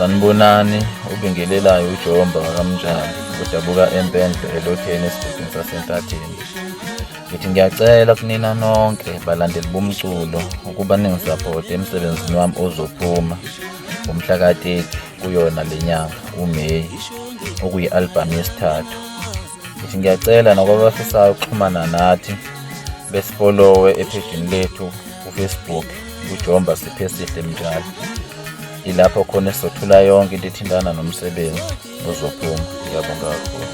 Sanibonani, ubingelelayo uJomba kaMnjali udabuka empendlo elokheni esigodini saseNtatheni. Ngithi ngiyacela kunina nonke balandeli bomculo ukuba ningisaphote emsebenzini wami ozophuma ngomhla ka-30 kuyona le nyanga uMeyi, okuyi-albhamu yesithathu. Ngithi ngiyacela nakwabafisayo ukuxhumana nathi besifollowe ephejini lethu kuFacebook uJomba Siphe Sihle Mnjali. Ilapho khona sizothula yonke into ethintana nomsebenzi ozophuma. Ngiyabonga kakhulu.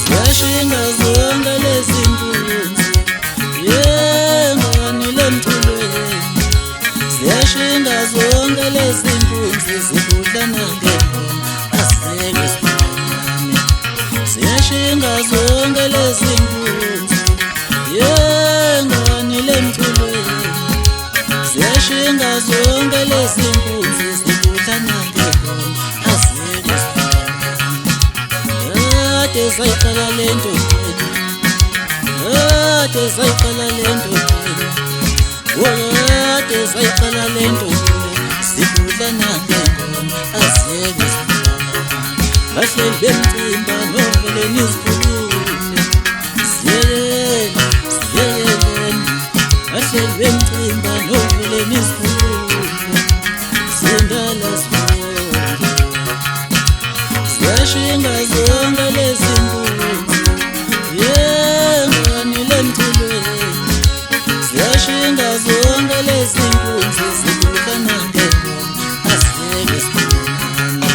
Siyashinga zonke lezi nkunzi, yengani lemculweni. Siyashinga zonke lezi nkunzi zibudlana ngengoma aseke sibonane. Siyashinga zonke lezi nkunzi, yengani lemculweni. Siyashinga zonke lezi nkunzi zibudlana ngengoma aseke sibonane. Kade sayiqala lento kuphela, kade sayiqala lento kuphela, kade sayiqala lento kuphela. Sibudlana ngengoma asiyeke sibudlana, bahleli bemcimba novele nizikhulule. Siyeleni, siyeleni, bahleli bemcimba novele nizikhulule. Sindala sibonke, siyashinga zonke lezi nkunzi, yengani lemculweni. Siyashinga zonke lezi nkunzi zibudlana ngengoma asiyeke sibonane.